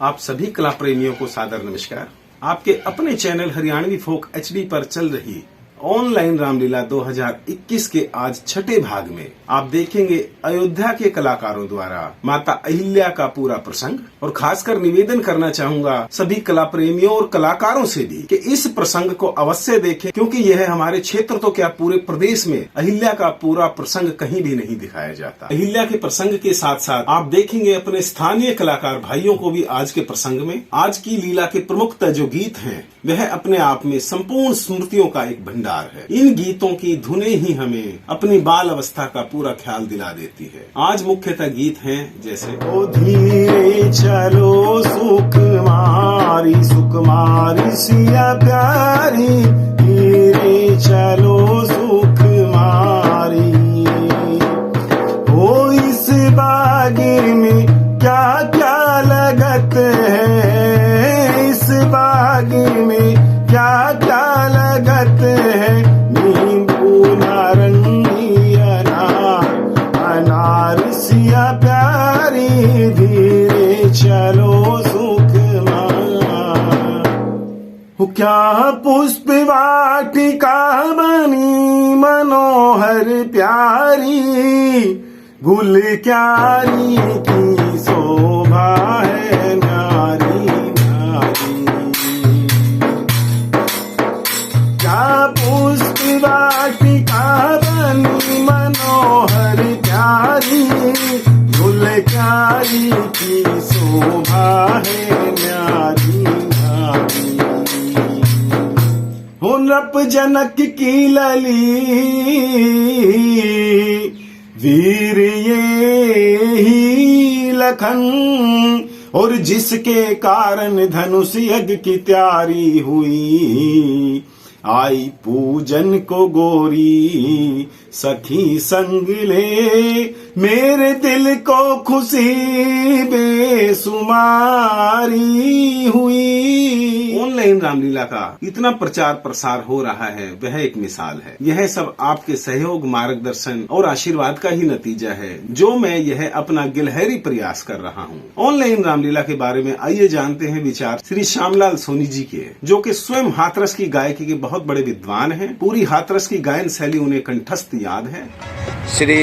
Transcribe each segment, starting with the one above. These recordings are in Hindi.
आप सभी कला प्रेमियों को सादर नमस्कार। आपके अपने चैनल हरियाणवी फोक एचडी पर चल रही ऑनलाइन रामलीला 2021 के आज छठे भाग में आप देखेंगे अयोध्या के कलाकारों द्वारा माता अहिल्या का पूरा प्रसंग। और खासकर निवेदन करना चाहूंगा सभी कला प्रेमियों और कलाकारों से भी कि इस प्रसंग को अवश्य देखें, क्योंकि यह हमारे क्षेत्र तो क्या पूरे प्रदेश में अहिल्या का पूरा प्रसंग कहीं भी नहीं दिखाया जाता। अहिल्या के प्रसंग के साथ साथ आप देखेंगे अपने स्थानीय कलाकार भाइयों को भी आज के प्रसंग में। आज की लीला के प्रमुख जो गीत हैं वह अपने आप में संपूर्ण स्मृतियों का एक भंडार है। इन गीतों की धुनें ही हमें अपनी बाल अवस्था का पूरा ख्याल दिला देती है। आज मुख्यतः गीत हैं जैसे ओ धीरे चलो सुकुमारी सुकुमारी सिया प्यारी, धीरे चलो सुकुमारी, ओ इस बागी में क्या क्या लगत है, इस बागी में क्या क्या लगत है, नींबू नारंगी अनार, अनार सिया प्यारी, धीरे चलो सुकुमार। क्या पुष्प वाटिका बनी मनोहर प्यारी, गुल क्यारी की शोभा है न्यारी न्यारी। क्या पुष्प वाटिका बनी मनोहर प्यारी, गुल क्यारी की शोभा है न्यारी न्यारी। हो नृप जनक की लली वीर ये ही लखन, और जिसके कारण धनुष यज्ञ की तैयारी हुई, आई पूजन को गोरी सखी संग ले, मेरे दिल को खुशी बेसुमारी हुई। ऑनलाइन रामलीला का इतना प्रचार प्रसार हो रहा है वह एक मिसाल है। यह सब आपके सहयोग, मार्गदर्शन और आशीर्वाद का ही नतीजा है, जो मैं यह अपना गिलहरी प्रयास कर रहा हूँ। ऑनलाइन रामलीला के बारे में आइए जानते हैं विचार श्री श्यामलाल सोनी जी के, जो कि स्वयं हाथरस की गायकी के बहुत बड़े विद्वान हैं। पूरी हाथरस की गायन शैली उन्हें कंठस्थ याद है। श्री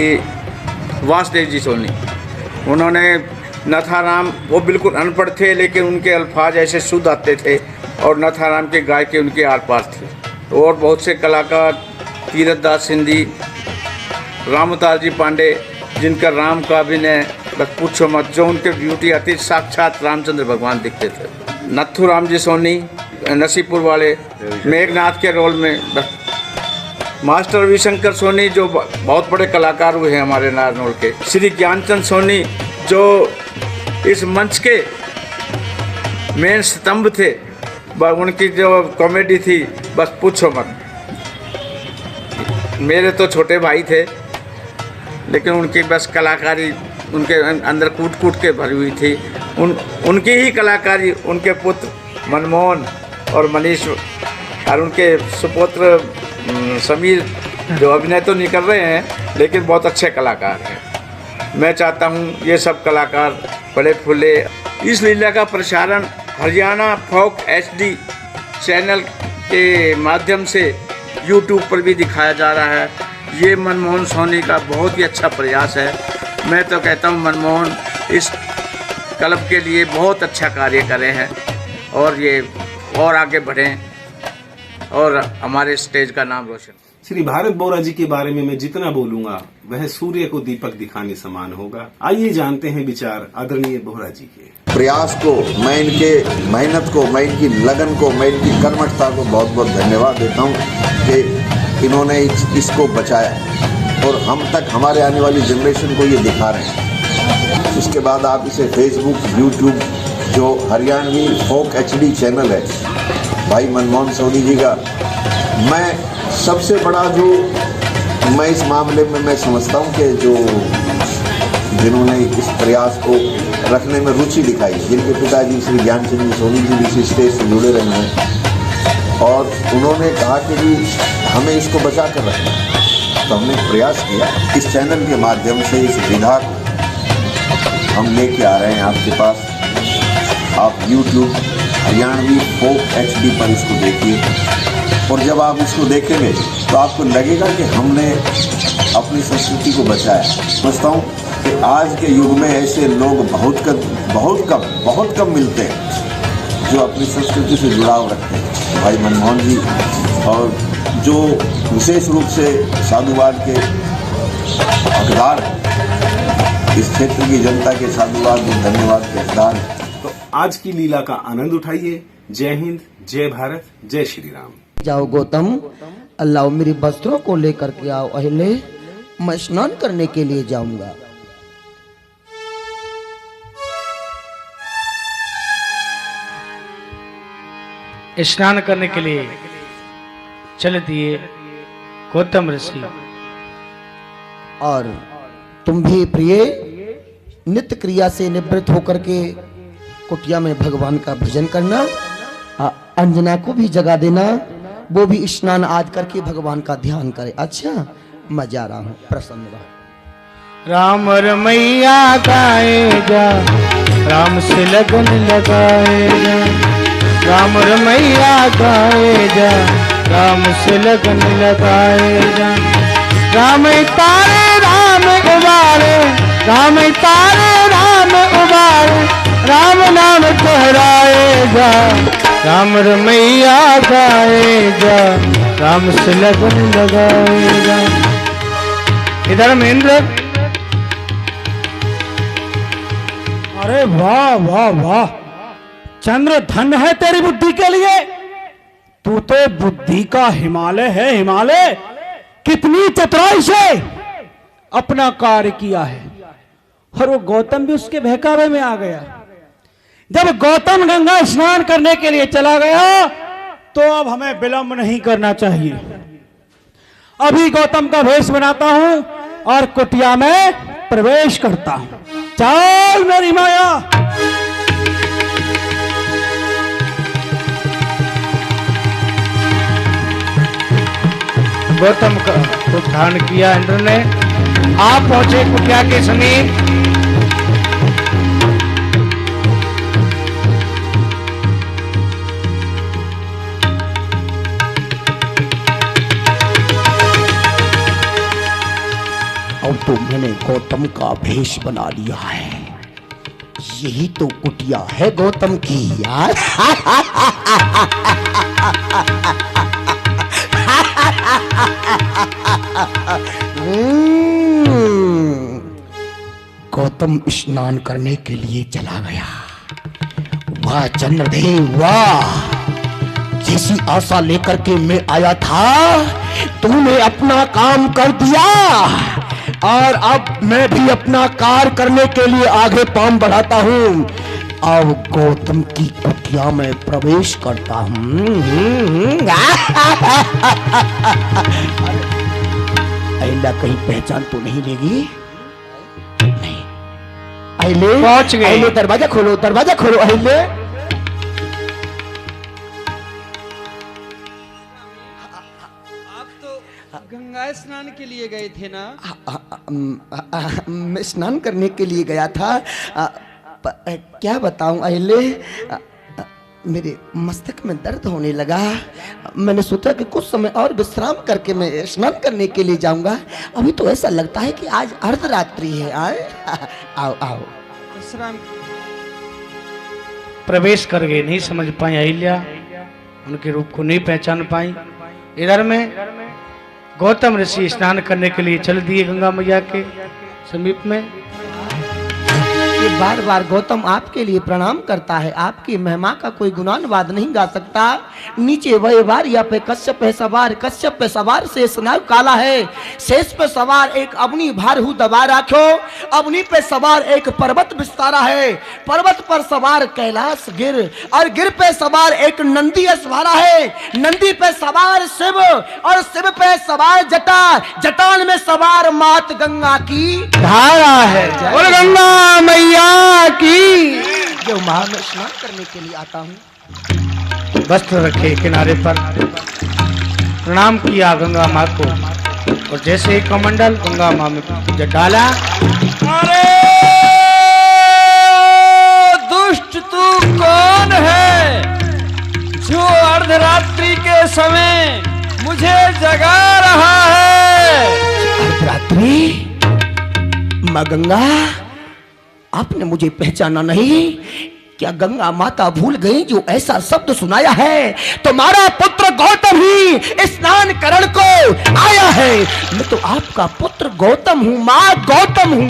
वासुदेव जी सोनी, उन्होंने नथाराम, वो बिल्कुल अनपढ़ थे लेकिन उनके अल्फाज ऐसे शुद्ध आते थे और नथाराम के गायकी उनके आर पार थे। और बहुत से कलाकार, तीरथ दास सिंधी, रामताल जी पांडे, जिनका राम का अभिनय बस पूछो मत, जो उनके ब्यूटी आती साक्षात रामचंद्र भगवान दिखते थे। नथुराम जी सोनी नसीपुर वाले, मेघनाथ के रोल में बस। मास्टर रविशंकर सोनी जो बहुत बड़े कलाकार हुए हैं हमारे नारनौल के। श्री ज्ञानचंद सोनी जो इस मंच के मेन स्तंभ थे, उनकी जो कॉमेडी थी बस पूछो मत। मेरे तो छोटे भाई थे लेकिन उनकी बस कलाकारी उनके अंदर कूट कूट के भरी हुई थी। उनकी ही कलाकारी, उनके पुत्र मनमोहन और मनीष और उनके सुपुत्र समीर, जो अभिनय तो नहीं कर रहे हैं लेकिन बहुत अच्छे कलाकार हैं। मैं चाहता हूं ये सब कलाकार बड़े फूले। इस लीला का प्रसारण हरियाणा फोक एचडी चैनल के माध्यम से यूट्यूब पर भी दिखाया जा रहा है। ये मनमोहन सोनी का बहुत ही अच्छा प्रयास है। मैं तो कहता हूं मनमोहन इस क्लब के लिए बहुत अच्छा कार्य करे हैं और ये और आगे बढ़ें और हमारे स्टेज का नाम रोशन। श्री भारत बोरा जी के बारे में मैं जितना बोलूंगा वह सूर्य को दीपक दिखाने समान होगा। आइए जानते हैं विचार आदरणीय बोरा जी के। प्रयास को, मैं इनके मेहनत को, मैं इनकी लगन को, मैं इनकी कर्मठता को बहुत बहुत धन्यवाद देता हूँ कि इन्होंने इसको बचाया और हम तक, हमारे आने वाली जनरेशन को ये दिखा रहे हैं। उसके बाद आप इसे फेसबुक, यूट्यूब, जो हरियाणवी फोक एचडी चैनल है भाई मनमोहन सोनी जी का, मैं सबसे बड़ा जो मैं इस मामले में मैं समझता हूँ कि जो जिन्होंने इस प्रयास को रखने में रुचि दिखाई, जिनके पिताजी श्री ज्ञानचंद जी सोनी जी भी इसी स्टेज से जुड़े रहे हैं और उन्होंने कहा कि जी हमें इसको बचा कर रखना है, तो हमने प्रयास किया। इस चैनल के माध्यम से इस विधा को हम लेके आ रहे हैं आपके पास आप YouTube हरियाणवी फोक HD पर इसको देखिए। और जब आप इसको देखेंगे तो आपको लगेगा कि हमने अपनी संस्कृति को बचाया। समझता हूँ कि आज के युग में ऐसे लोग बहुत कम मिलते हैं जो अपनी संस्कृति से जुड़ाव रखते हैं। भाई मनमोहन जी और जो विशेष रूप से साधुवाद के हकदार हैं, इस क्षेत्र की जनता के साधुवाद और धन्यवाद के हकदार हैं। तो आज की लीला का आनंद उठाइए। जय हिंद, जय भारत, जय श्री राम। जाओ गौतम, अल्लाह मेरे वस्त्रों को लेकर के आओ। अहले, मैं स्नान करने के लिए जाऊंगा। स्नान करने के लिए चल दिए गौतम ऋषि। और तुम भी प्रिय नित्य क्रिया से निवृत्त होकर के कुटिया में भगवान का भजन करना। अंजना को भी जगा देना, वो भी स्नान आज करके भगवान का ध्यान करे। अच्छा, मैं जा रहा हूँ, प्रसन्न रहो। राम रमैया गाए जा, राम से लगन लगाए जा। राम रमैया गाए जा, राम से लगन लगाए जा। राम तारे राम उबारे, राम तारे राम उबारे, राम नाम दोहराए जा। राम रमैया गाए जा, राम से लगन लगाए जा। इधर महेंद्र, अरे वाह वाह वाह, चंद्र धन है तेरी बुद्धि के लिए। तू तो बुद्धि का हिमालय है, हिमालय। कितनी चतुराई से अपना कार्य किया है। और वो गौतम भी उसके बहकावे में आ गया। जब गौतम गंगा स्नान करने के लिए चला गया तो अब हमें विलंब नहीं करना चाहिए। अभी गौतम का वेश बनाता हूं और कुटिया में प्रवेश करता हूं। चल मेरी माया। गौतम का उत्थान किया इंद्र ने। आप पहुंचे कुटिया के समीप। अब तो मैंने गौतम का भेष बना लिया है। यही तो कुटिया है गौतम की यार। गौतम स्नान करने के लिए चला गया। वाह चंद्रदेव वाह, जैसी आशा लेकर के मैं आया था तूने अपना काम कर दिया। और अब मैं भी अपना कार्य करने के लिए आगे पांव बढ़ाता हूँ। अब गौतम की कुटिया में प्रवेश करता हूँ। अहिल्या कहीं पहचान तो नहीं लेगी? नहीं। अहिल्या पहुंच गए। अहिल्या दरवाजा खोलो, दरवाजा खोलो अहिल्या। गंगा स्नान के लिए गए थे ना? मैं स्नान करने के लिए गया था। क्या बताऊं अहिल्या, मेरे मस्तक में दर्द होने लगा। मैंने सोचा कि कुछ समय और विश्राम करके मैं स्नान करने के लिए जाऊंगा। अभी तो ऐसा लगता है कि आज अर्धरात्रि है। आओ आओ। विश्राम प्रवेश कर गए, नहीं समझ पाई अहिल्या, उनके रूप को नहीं पहचान पाई। इधर में गौतम ऋषि स्नान करने के लिए चल दिए गंगा मैया के समीप में। ये बार बार गौतम आपके लिए प्रणाम करता है। आपकी महिमा का कोई गुणानुवाद नहीं गा सकता। नीचे वह बार या पे कश्यप है सवार, कश्यप पे सवार शेष नाग काला है। शेष पे सवार एक अवनी भार हूँ दबा राखो। अवनी पे सवार एक पर्वत विस्तारा है। पर्वत पर सवार कैलाश गिर, और गिर पे सवार एक नंदी अस्वारा है। नंदी पे सवार शिव, और शिव पे सवार जटा, जटान में सवार मात गंगा की धारा है। बोल गंगा मैया की। जो महा में स्नान करने के लिए आता हूँ। वस्त्र रखे किनारे पर, प्रणाम किया गंगा माँ को, और जैसे ही कमंडल गंगा माँ में जब डाला, अरे दुष्ट तू को अर्धरात्रि के समय मुझे जगा रहा है। अर्धरात्रि? माँ गंगा, आपने मुझे पहचाना नहीं? क्या गंगा माता भूल गई जो ऐसा शब्द सुनाया है? तुम्हारा पुत्र गौतम ही स्नान करण को आया है। मैं तो आपका पुत्र गौतम हूँ माँ, गौतम हूँ।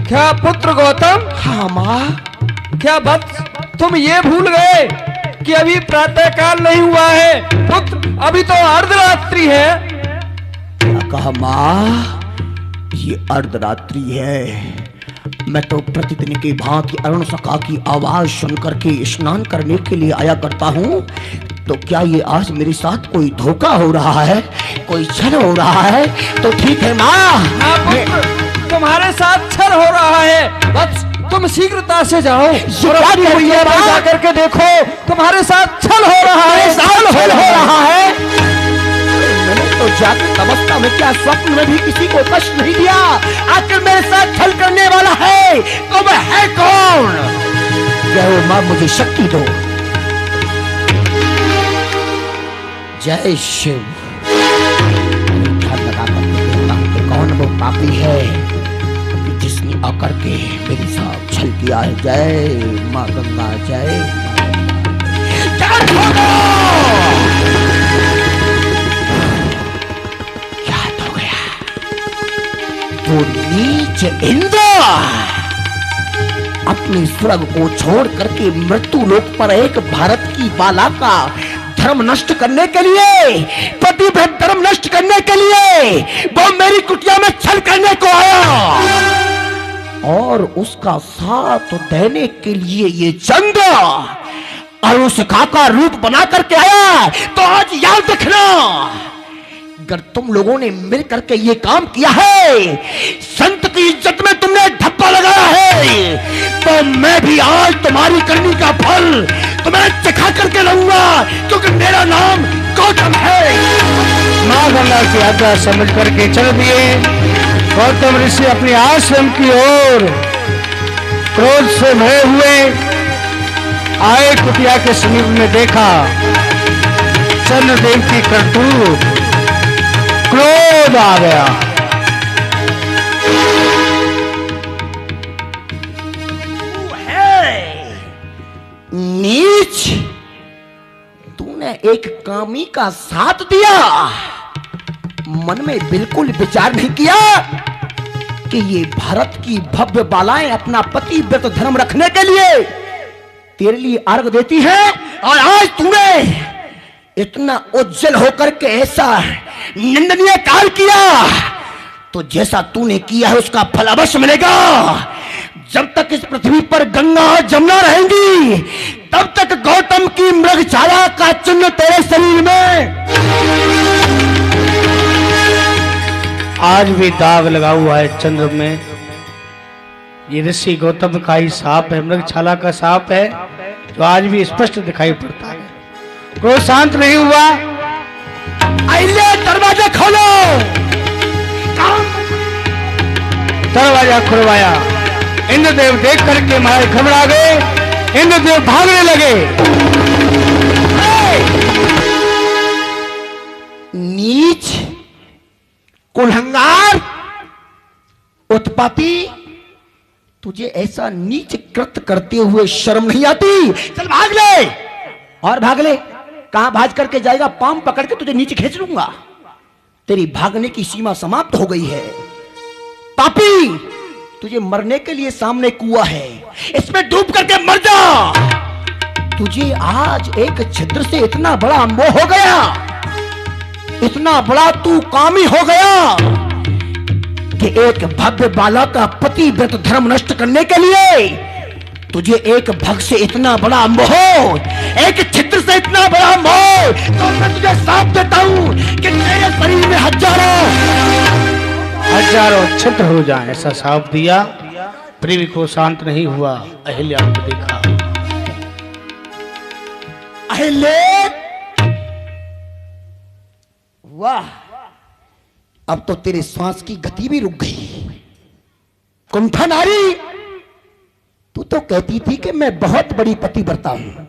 क्या पुत्र गौतम? हाँ माँ। क्या वत्स, तुम ये भूल गए कि अभी प्रातः काल नहीं हुआ है पुत्र, अभी तो अर्धरात्रि है। क्या कहा माँ? ये अर्धरात्रि है। मैं तो प्रतिदिन की भांति अरुण सखा की आवाज सुनकर के स्नान करने के लिए आया करता हूँ। तो क्या ये आज मेरे साथ कोई धोखा हो रहा है, कोई छल हो रहा है? तो ठीक है माँ। हाँ पुत्र, तुम्हारे साथ छल हो रहा है। बस तुम शीघ्रता से जाओ और अपनी हुलिया पर जाकर के देखो, तुम्हारे साथ छल हो रहा है। छल हो रहा है? मैंने तो जागृत अवस्था में क्या स्वप्न में भी किसी को कष्ट नहीं दिया। आखिर मेरे साथ छल करने वाला है तो वह है कौन? जय मां, मुझे शक्ति दो। जय शिव। कौन वो पापी है जिसने आकर के मेरे साथ छल किया है? जय मां गंगा, जय वो नीच इंद्र अपने स्वर्ग को छोड़ करके मृत्यु लोक पर एक भारत की बाला का धर्म नष्ट करने के लिए, पतिव्रत धर्म नष्ट करने के लिए वो मेरी कुटिया में छल करने को आया और उसका साथ देने के लिए ये चंद्र अरुण सखा का रूप बना करके आया। तो आज याद रखना, अगर तुम लोगों ने मिल करके ये काम किया है, संत की इज्जत में तुमने धब्बा लगाया है, तो मैं भी आज तुम्हारी करनी का फल तुम्हें चखा करके लाऊंगा, क्योंकि मेरा नाम गौतम है। माँ गंगा की आज्ञा समझ करके चल दिए। गौतम ऋषि अपने आश्रम की ओर क्रोध से भरे हुए आए। कुटिया के समीप में देखा चंद्रदेव की करतूत, क्रोध आ गया। नीच, तूने एक कामी का साथ दिया, मन में बिल्कुल विचार नहीं किया कि ये भारत की भव्य बालाएं अपना पतिव्रत धर्म रखने के लिए तेरे लिए अर्घ देती है, और आज तूने इतना उज्जवल होकर के ऐसा निंदनीय कार्य किया, तो जैसा तूने किया है उसका फल अवश्य मिलेगा। जब तक इस पृथ्वी पर गंगा और जमुना रहेंगी, तब तक गौतम की मृग छाया का चिन्ह तेरे शरीर में आज भी दाग लगा हुआ है चंद्र में। ये ऋषि गौतम का ही सांप है, मृगछाला का सांप है, जो आज भी स्पष्ट दिखाई पड़ता है। क्रोध शांत नहीं हुआ। आइए दरवाजा खोलो। दरवाजा खुलवाया। इंद्रदेव देख करके महाराज घबरा गए। इंद्रदेव भागने लगे। नीच, कुलहंगार, उत्पाती, तुझे ऐसा नीच कृत्य करते हुए शर्म नहीं आती? चल भाग ले, और भाग ले। कहां भाग करके जाएगा? पांव पकड़ के तुझे नीचे खींच लूंगा। तेरी भागने की सीमा समाप्त हो गई है। पापी, तुझे मरने के लिए सामने कुआं है, इसमें डूब करके मर जा। तुझे आज एक छिद्र से इतना बड़ा मोह हो गया, इतना बड़ा तू कामी हो गया कि एक भव्य बाला का पतिव्रत धर्म नष्ट करने के लिए तुझे एक भग से इतना बड़ा मोह, एक छिद्र से इतना बड़ा मोह। तो मैं तुझे साफ देता हूं कि तेरे शरीर में हजारों छिद्र हो जाए, ऐसा साफ दिया। पृथ्वी को शांत नहीं हुआ। अहिल्या को देखा। अहिल्य, वाह, अब तो तेरे श्वास की गति भी रुक गई। कुंठा नारी, तू तो कहती थी कि मैं बहुत बड़ी पतिव्रता हूं,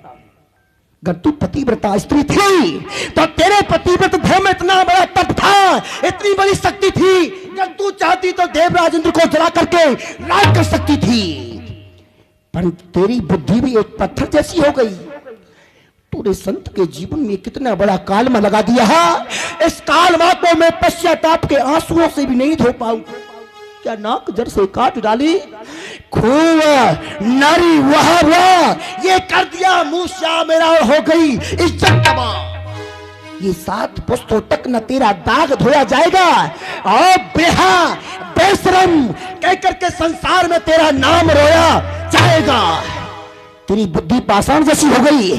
अगर तू पतिव्रता स्त्री थी तो तेरे पतिव्रत धर्म में इतना बड़ा तप था, इतनी बड़ी शक्ति थी, जब तू चाहती तो देवराज इंद्र को जला करके राज कर सकती थी। पर तेरी बुद्धि भी एक पत्थर जैसी हो गई। तूने संत के जीवन में कितना बड़ा कालमा लगा दिया है। इस कालमा को मैं पश्चाताप के आंसुओं से भी नहीं धो पाऊं। क्या नाक जड़ से काट डाली, खूब नारी वाह वाह ये कर दिया, मूसा मेरा हो गई इज्जत तबाह। ये 7 पुस्तों तक न तेरा दाग धोया जाएगा और बेहा बेशरम कह करके संसार में तेरा नाम रोया जाएगा। तेरी बुद्धि पाषाण जैसी हो गई,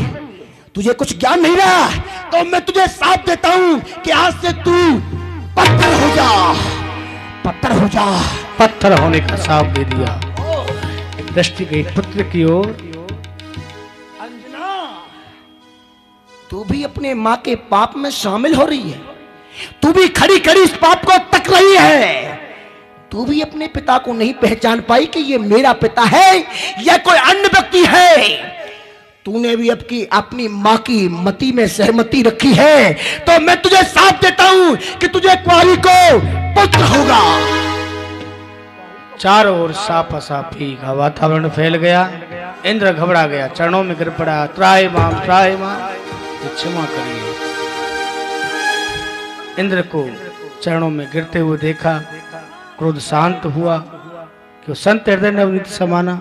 तुझे कुछ ज्ञान नहीं रहा, तो मैं तुझे साथ देता हूं कि आज से तू पत्थर हो जा, पत्थर हो जा। पत्थर होने का साफ दे दिया। दृष्टि गई पुत्र की ओर। अंजना, तू भी अपने माँ के पाप में शामिल हो रही है, तू भी खड़ी खड़ी इस पाप को तक रही है। तू भी अपने पिता को नहीं पहचान पाई कि ये मेरा पिता है या कोई अन्य व्यक्ति है। तूने भी अपनी माँ की मति में सहमति रखी है, तो मैं तुझे साथ देता हूं कि तुझे कुंवारी को पुत्र होगा। चारों ओर साफी का वातावरण फैल गया। इंद्र घबरा गया, चरणों में गिर पड़ा। त्राय माम क्षमा करिए। इंद्र को चरणों में गिरते हुए देखा, क्रोध शांत हुआ कि संत हृदय नवनीत समाना।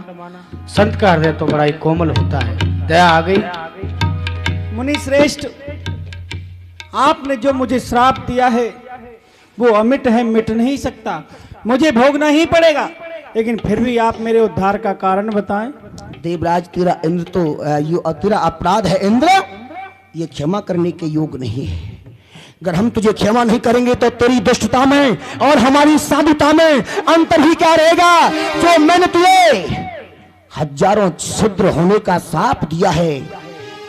संत का हृदय तो बड़ा ही कोमल होता है। दया आ गई। मुनि श्रेष्ठ, आपने जो मुझे श्राप दिया है वो अमिट है, मिट नहीं सकता, मुझे भोगना ही पड़ेगा। लेकिन फिर भी आप मेरे उद्धार का कारण बताएं। देवराज, तेरा इंद्र तो तेरा अपराध है इंद्र, ये क्षमा करने के योग नहीं है। अगर हम तुझे क्षमा नहीं करेंगे तो तेरी दुष्टता में और हमारी साधुता में अंतर ही क्या रहेगा। जो मैंने तुझे हजारों छिद्र होने का साप दिया है,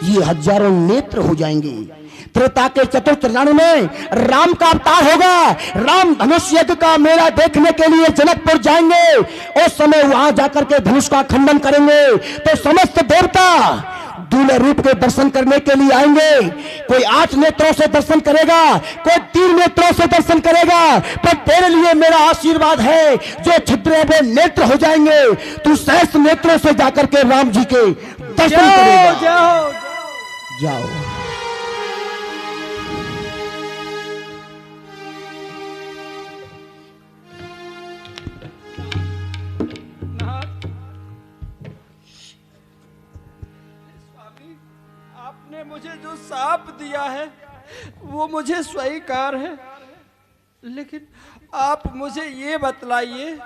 ये हजारों नेत्र हो जाएंगे। त्रेता के चतुर्थ रण में राम का अवतार होगा। राम धनुष यज्ञ का मेला देखने के लिए जनकपुर जाएंगे। उस समय वहां जाकर के धनुष का खंडन करेंगे तो समस्त देवता दूल्हे रूप के दर्शन करने के लिए आएंगे। कोई 8 नेत्रों से दर्शन करेगा, कोई 3 नेत्रों से दर्शन करेगा। पर तेरे लिए मेरा आशीर्वाद है, जो छिद्र वो नेत्र हो जाएंगे। तू सहस्र नेत्रों से जाकर के राम जी के दर्शन करेगा। जाओ जाओ। आपने मुझे जो साप दिया है वो मुझे स्वीकार है, लेकिन आप मुझे ये बतलाइए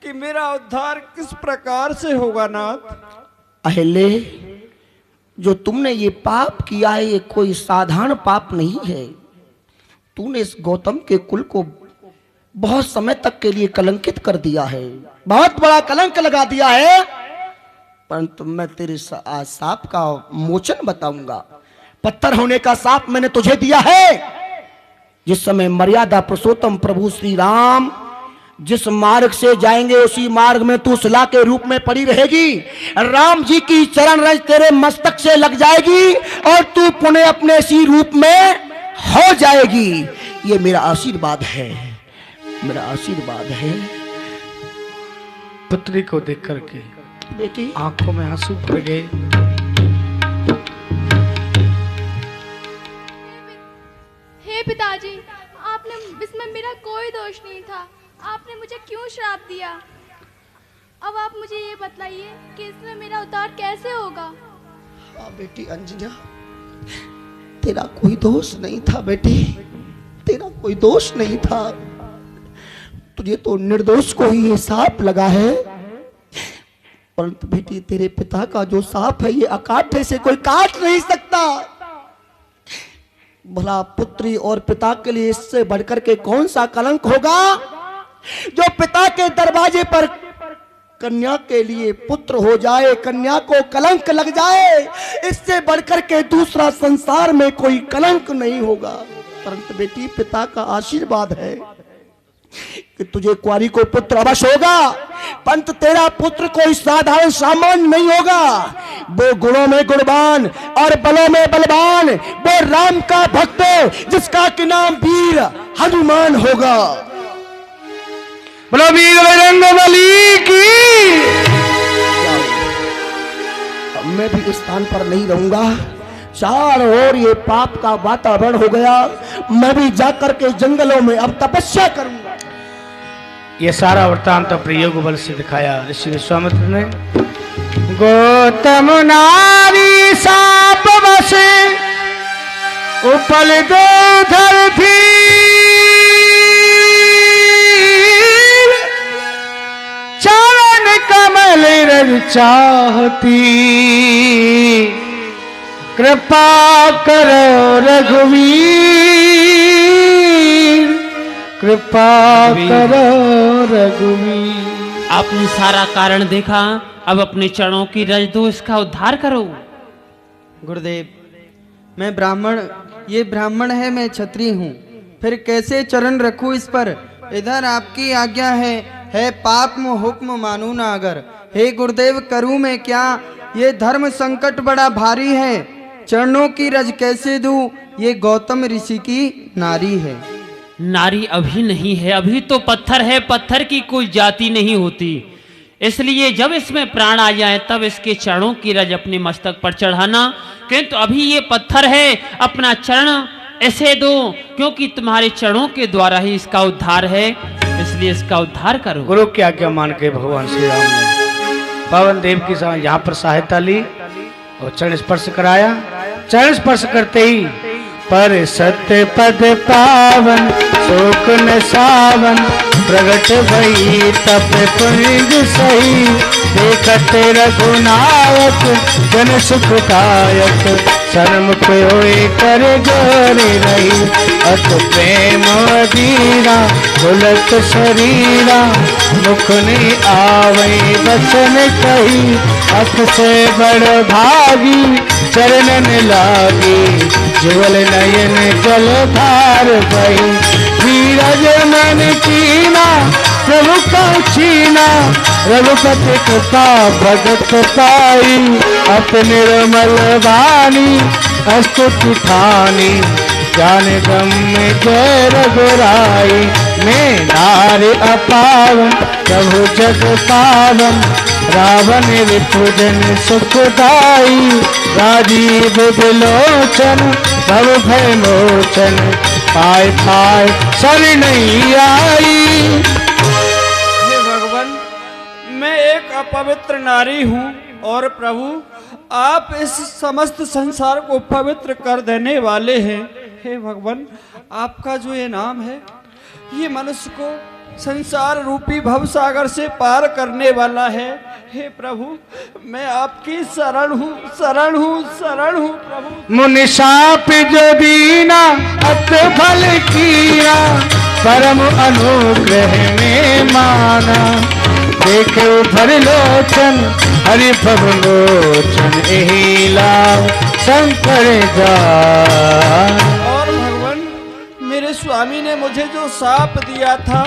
कि मेरा उद्धार किस प्रकार से होगा नाथ। अहले, जो तुमने ये पाप किया है ये कोई साधारण पाप नहीं है। तूने इस गौतम के कुल को बहुत समय तक के लिए कलंकित कर दिया है, बहुत बड़ा कलंक लगा दिया है। परंतु मैं तेरे साप का मोचन बताऊंगा। पत्थर होने का साप मैंने तुझे दिया है। जिस समय मर्यादा पुरुषोत्तम प्रभु श्री राम जिस मार्ग से जाएंगे उसी मार्ग में तू शिला के रूप में पड़ी रहेगी। राम जी की चरण रज तेरे मस्तक से लग जाएगी और तू पुनः अपने इसी रूप में हो जाएगी। ये मेरा आशीर्वाद है, मेरा आशीर्वाद है। पुत्री को देख करके बेटी आंखों में आंसू भर गए। हे पिताजी, आपने इसमें मेरा कोई दोष नहीं था, आपने मुझे क्यों श्राप दिया? अब आप मुझे ये बतलाइए कि इसमें मेरा उद्धार कैसे होगा? हाँ बेटी अंजना, तेरा कोई दोष नहीं था बेटी, तेरा कोई दोष नहीं था। तुझे तो निर्दोष को ही ये साप लगा है। परंतु बेटी तेरे पिता का जो साप है ये अकाट्य से कोई काट नहीं सकता। भला पुत्री और पिता के लिए इससे बढ़कर के कौन सा कलंक होगा? जो पिता के दरवाजे पर कन्या के लिए पुत्र हो जाए, कन्या को कलंक लग जाए, इससे बढ़कर के दूसरा संसार में कोई कलंक नहीं होगा। परंतु बेटी पिता का आशीर्वाद है कि तुझे कुंवारी को पुत्र अवश्य होगा। पंत तेरा पुत्र कोई साधारण सामान्य नहीं होगा। वो गुणों में गुणवान और बलों में बलवान, वो राम का भक्त जिसका कि नाम वीर हनुमान होगा। बोलो वीर बजरंगबली की। मैं भी इस स्थान पर नहीं रहूंगा, चारों ओर ये पाप का वातावरण हो गया। मैं भी जाकर के जंगलों में अब तपस्या करूंगा। ये सारा वृत्तांत अपने योग बल से दिखाया ऋषि विश्वामित्र ने। गौतम नारी साप बसे उपल दो धरती, चरण कमल रज चाहती, कृपा करो रघुवीर, कृपा करो रघुवीर। आपने सारा कारण देखा, अब अपने चरणों की रज दो, इसका उद्धार करो। गुरुदेव, मैं ब्राह्मण, ये ब्राह्मण है, मैं क्षत्रिय हूँ, फिर कैसे चरण रखूँ इस पर? इधर आपकी आज्ञा है पाप में हुक्म मानू ना अगर। हे गुरुदेव, करूँ मैं क्या? ये धर्म संकट बड़ा भारी है, चरणों की रज कैसे दूं? ये गौतम ऋषि की नारी है। नारी अभी नहीं है, अभी तो पत्थर है, पत्थर की कोई जाति नहीं होती। इसलिए जब इसमें प्राण आ जाए तब इसके चरणों की रज अपने मस्तक पर चढ़ाना, किंतु अभी ये पत्थर है, अपना चरण ऐसे दो, क्योंकि तुम्हारे चरणों के द्वारा ही इसका उद्धार है, इसलिए इसका उद्धार करो। गुरु की आज्ञा मान के भगवान श्री राम ने पवन देव की यहाँ पर सहायता ली और चरण स्पर्श कराया। चरण स्पर्श करते ही पर सत्य पद पावन शोक न सावन, प्रगट भई तप पुनिज सही, देखत रघुनायक जन सुखदायक, सन्मुख होए कर जोरे रही, अत प्रेम अधीरा भुलत शरीरा, मुख ने आवै बचन कही, अख से बड़ भागी चरणन लागी, जुगल नयन जल धार बही, धीरज मन कीना प्रभु का छीना, रघुपति कृपा भगत पाई, अपने निर्मल वाणी अस्तुति ठानी, ज्ञान गम जय रघुराई, मैं नारी अपावन प्रभु जग पावन, रावण विपुजन सुखदाई, राजीव बिलोचन भव भय मोचन, पाय पाय सर नहीं आई। हे भगवान, मैं एक अपवित्र नारी हूँ और प्रभु आप इस समस्त संसार को पवित्र कर देने वाले हैं। हे भगवान, आपका जो ये नाम है, ये मनुष्य को संसार रूपी भवसागर से पार करने वाला है। हे प्रभु, मैं आपकी शरण हूँ, शरण हूँ, शरण हूँ प्रभु। मुनि साप जो दीना अत फल कीना, परम अनुग्रह में माना, देखे भर लोचन हरि भव लोचन, एहि लाभ शंकर जा। और भगवान, मेरे स्वामी ने मुझे जो साप दिया था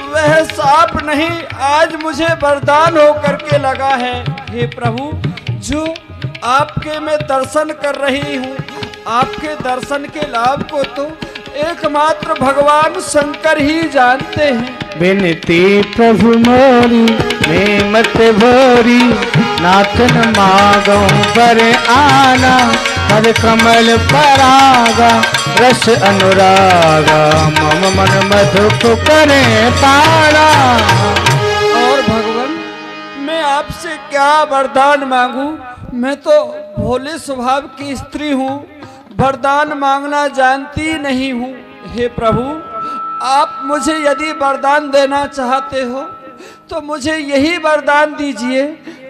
वह साप नहीं, आज मुझे वरदान होकर के लगा है। हे प्रभु, जो आपके मैं दर्शन कर रही हूँ, आपके दर्शन के लाभ को तो एकमात्र भगवान शंकर ही जानते हैं। विनती प्रभु मोरी मैं मत भोरी, नाथन मागो बर आना, पद कमल परागा रस अनुरागा, मम मन मधुप करे पारा। और भगवान, मैं आपसे क्या वरदान मांगू? मैं तो भोले स्वभाव की स्त्री हूँ, वरदान मांगना जानती नहीं हूँ। हे प्रभु, आप मुझे यदि वरदान देना चाहते हो तो मुझे यही वरदान दीजिए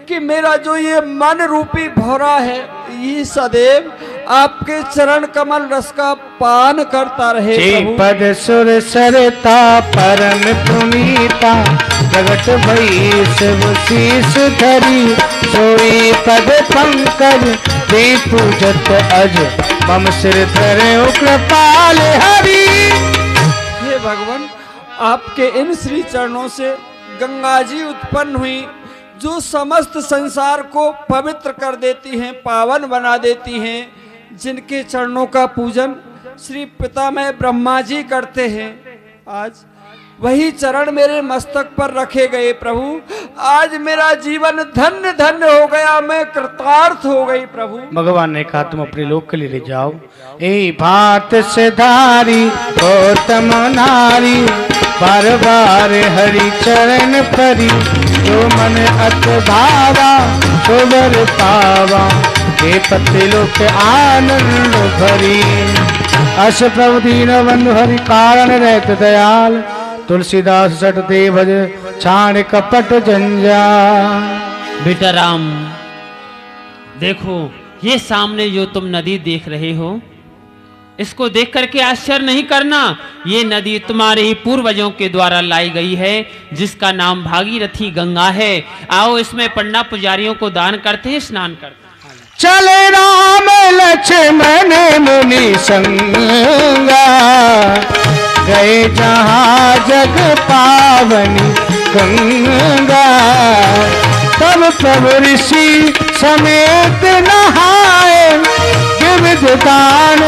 कि मेरा जो ये मन रूपी भौरा है, ये सदैव आपके चरण कमल रस का पान करता रहे। पद सुर सरता परम पुनीता, प्रगट भई शिव शीस धरी, सोई पद पंकज दे पूजत अज, मम सिर धरे कृपाल हरि। हे भगवान, आपके इन श्री चरणों से गंगा जी उत्पन्न हुई, जो समस्त संसार को पवित्र कर देती हैं, पावन बना देती हैं, जिनके चरणों का पूजन श्री पितामह ब्रह्मा जी करते हैं। आज वही चरण मेरे मस्तक पर रखे गए प्रभु। आज मेरा जीवन धन्य धन्य हो गया, मैं कृतार्थ हो गई प्रभु। भगवान ने कहा तुम अपने लोक के लिए ले जाओ। ए भात से धारी गौतम नारी, बार बार हरि चरण परी, जो मन अत भावा सोबर पावा, हे पति लोक आनंद भरी। अस प्रभु दीन बंधु हरि कारण रहत दयाल, तुलसीदास सट दे भज छाण कपट जंजाल। बेटा राम, देखो ये सामने जो तुम नदी देख रहे हो, इसको देख करके आश्चर्य नहीं करना। ये नदी तुम्हारे ही पूर्वजों के द्वारा लाई गई है, जिसका नाम भागीरथी गंगा है। आओ इसमें पंडा पुजारियों को दान करते हैं, स्नान करते हैं। चले राम लक्ष्मण मुनि संगा, गए जहाँ जग पावनी गंगा। तब प्रभु ऋषि समेत नहाए, विविध दान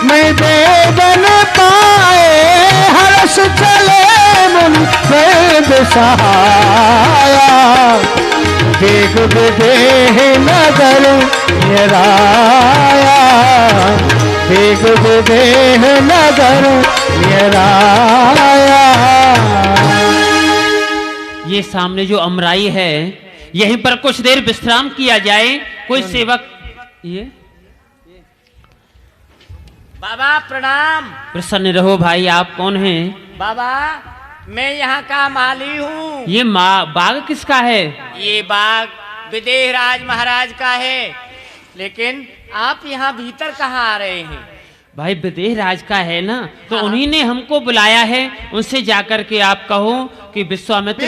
में देवन पाए। हर्ष चले मुनि वेद सहाया, वेग विदेह नगर निराया, वेग विदेह नगर निराया। ये सामने जो अमराई है, यहीं पर कुछ देर विश्राम किया जाए। कोई सेवक, ये बाबा प्रणाम। प्रसन्न रहो भाई। आप कौन हैं? बाबा मैं यहाँ का माली हूँ। ये बाग किसका है? ये बाग विदेह राज महाराज का है, लेकिन आप यहाँ भीतर कहाँ आ रहे हैं? भाई विदेह राज का है ना, तो उन्हीं ने हमको बुलाया है। उनसे जाकर के आप कहो कि विश्वामित्र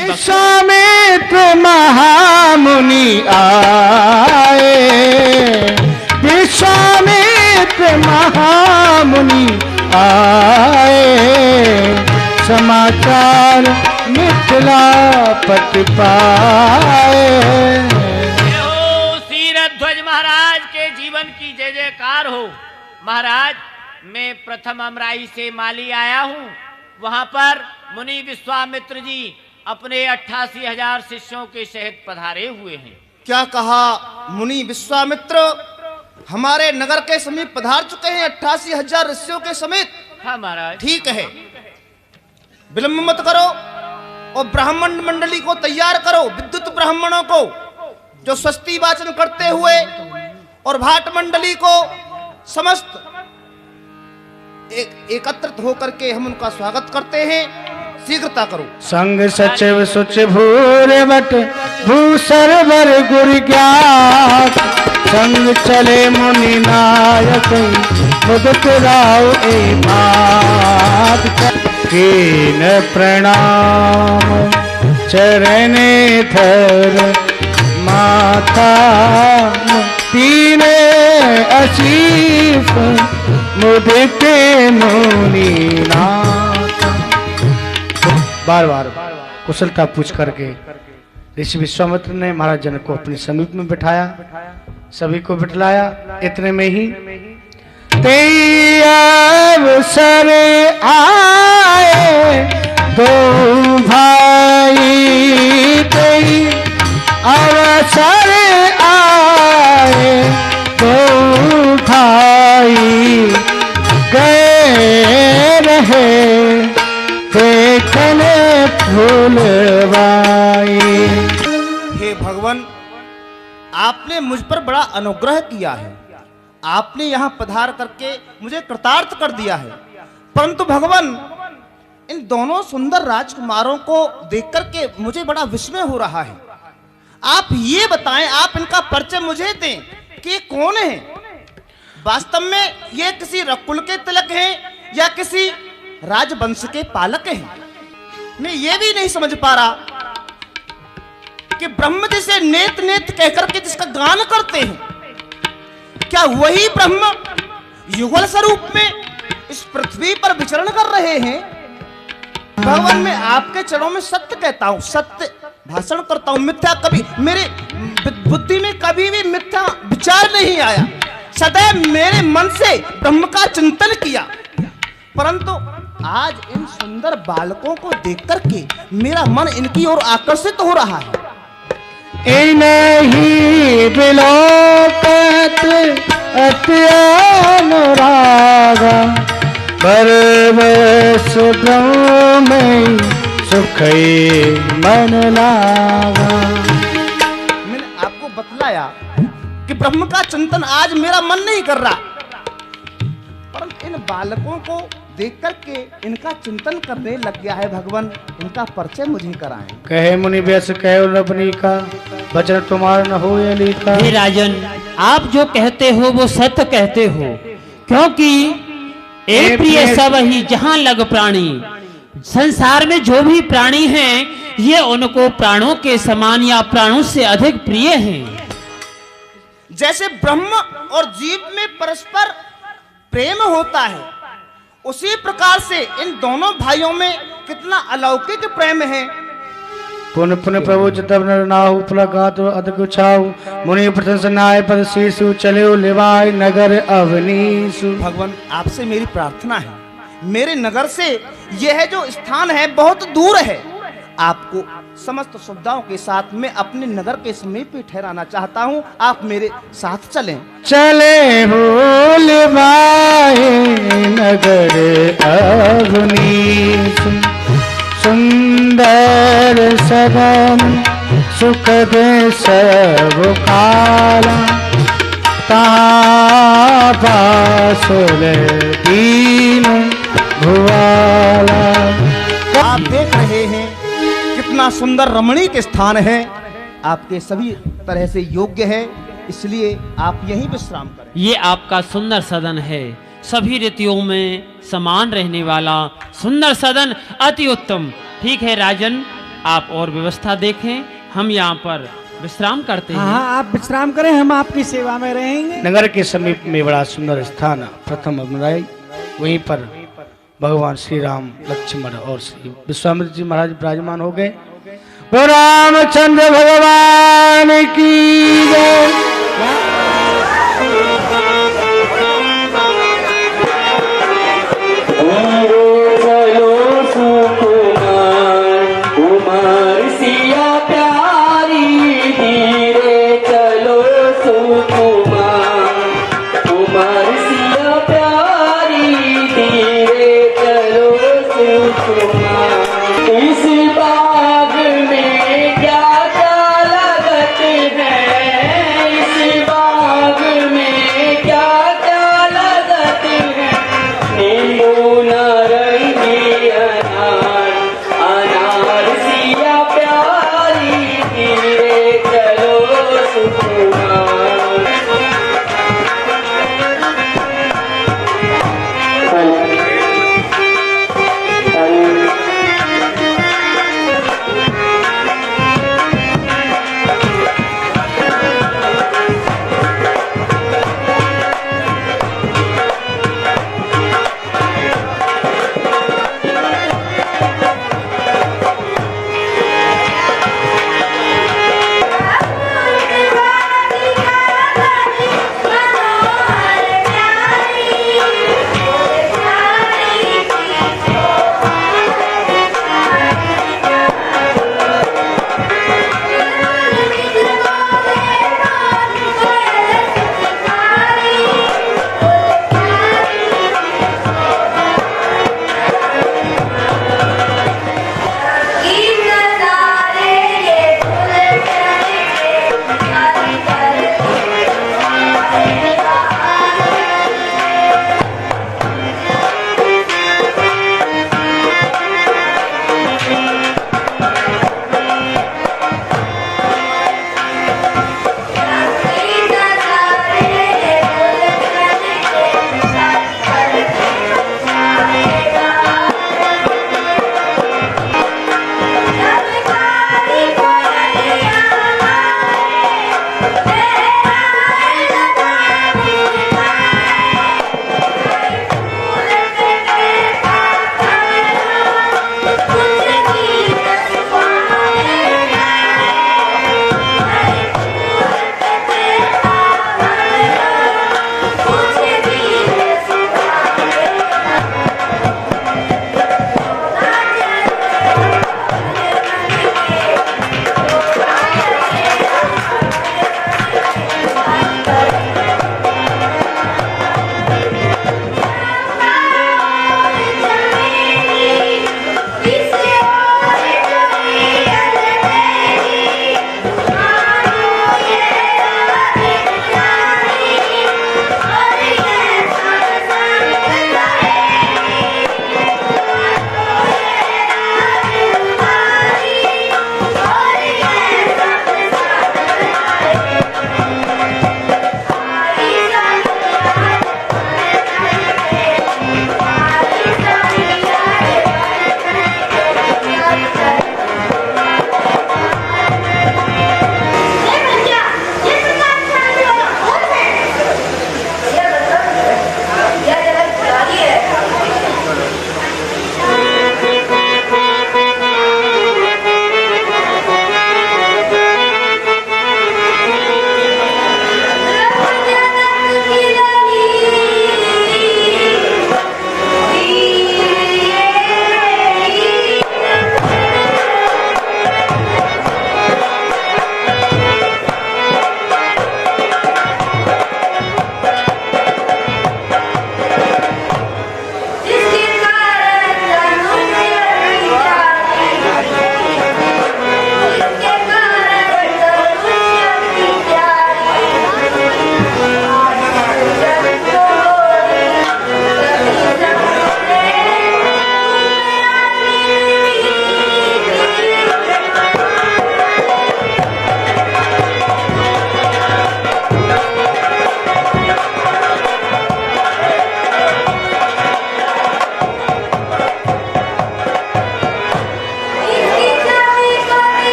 महामुनि आए, विश्वामित्र महामुनि आए, समाचार मिथिलापति पाए। ध्वज महाराज के जीवन की जय जयकार हो। महाराज मैं प्रथम अमराई से माली आया हूँ। वहाँ पर मुनि विश्वामित्र जी अपने 88,000 शिष्यों के सहित पधारे हुए हैं। क्या कहा मुनि विश्वामित्र हमारे नगर के समीप पधार चुके हैं 88,000 ऋषियों के समेत? हाँ महाराज। ठीक है, विलंब मत करो और ब्राह्मण मंडली को तैयार करो, विद्युत ब्राह्मणों को जो स्वस्ति वाचन करते हुए, और भाट मंडली को समस्त एकत्रित होकर के हम उनका स्वागत करते हैं। शीघ्रता करो। संग सचिव सुच भूर बट भूसरवर गुर ज्ञात, संग चले मुनि नायक मुदत राव ए बात। कीन प्रणाम चरणे थर माता, तीने असीफ मुदित मुनि नाथ। बार बार कुशलता पूछ करके ऋषि विश्वामित्र ने महाराज जनक को अपने समीप में बिठाया, सभी को बिठलाया। इतने में ही तेई अवसर आए दो भाई, तेई अवसर आए दो भाई, गए रहे देखने फूलवाई। हे भगवान, आपने मुझ पर बड़ा अनुग्रह किया है। आपने यहाँ पधार करके मुझे कृतार्थ कर दिया है। परंतु भगवान, इन दोनों सुंदर राजकुमारों को देख करके मुझे बड़ा विस्मय हो रहा है। आप ये बताएं, आप इनका परिचय मुझे दें कि ये कौन है? वास्तव में ये किसी रकुल के तिलक हैं या किसी राजवंश के पालक हैं? मैं ये भी नहीं समझ पा रहा कि ब्रह्म जिसे नेत नेत कहकर के जिसका गान करते हैं, क्या वही ब्रह्म युगल स्वरूप में इस पृथ्वी पर विचरण कर रहे हैं? भगवान मैं आपके चरणों में सत्य कहता हूँ, सत्य भाषण करता हूँ। मिथ्या कभी मेरे बुद्धि में कभी भी मिथ्या विचार नहीं आया। सदैव मेरे मन से ब्रह्म का चिंतन किया। परंतु आज इन सुंदर बालकों को देख करके मेरा मन इनकी ओर आकर्षित हो रहा है। इन्हीं बिलोकत अति अनुरागा बरबस ब्रह्म सुख मन लागा। मैंने आपको बतलाया कि ब्रह्म का चिंतन आज मेरा मन नहीं कर रहा, परंतु इन बालकों को देख करके इनका चिंतन करने लग गया है। भगवान इनका परिचय मुझे कराएं। कहे मुनि व्यास कहे रबनी का वचन तुम्हारा न हो या लिखा। हे राजन, आप जो कहते हो वो सत्य कहते हो, क्योंकि एक प्रिय सब ही जहां लग प्राणी। संसार में जो भी प्राणी हैं ये उनको प्राणों के समान या प्राणों से अधिक प्रिय हैं। जैसे ब्रह्म और जीव में परस्पर प्रेम होता है, उसी प्रकार से इन दोनों भाइयों में कितना अलौकिक प्रेम है। पुन पुन प्रभु जतब नर नाहु पुलगात अदक छाऊ मुनि प्रशंसनाय पद शीशु चले लेवाय नगर अवनीसु। भगवान आपसे मेरी प्रार्थना है, मेरे नगर से यह जो स्थान है बहुत दूर है। आपको समस्त सुविधाओं के साथ मैं अपने नगर के समीप ही ठहराना चाहता हूँ। आप मेरे साथ चलें। चले लेवाय नगर अवनीसु सुंदर सदन सुख दे सब काला तहाँ बासुर दीन भुआला। आप देख रहे हैं कितना सुंदर रमणीक स्थान है, आपके सभी तरह से योग्य है, इसलिए आप यहीं विश्राम करें। ये आपका सुंदर सदन है, सभी रीतियों में समान रहने वाला सुंदर सदन, अति उत्तम। ठीक है राजन, आप और व्यवस्था देखें, हम यहाँ पर विश्राम करते हैं। हाँ, आप विश्राम करें, हम आपकी सेवा में रहेंगे। नगर के समीप में बड़ा सुंदर स्थान प्रथम बनाई, वहीं पर भगवान श्री राम, लक्ष्मण और श्री विश्वामित्र जी महाराज विराजमान हो गए। वो रामचंद्र भगवान की जय।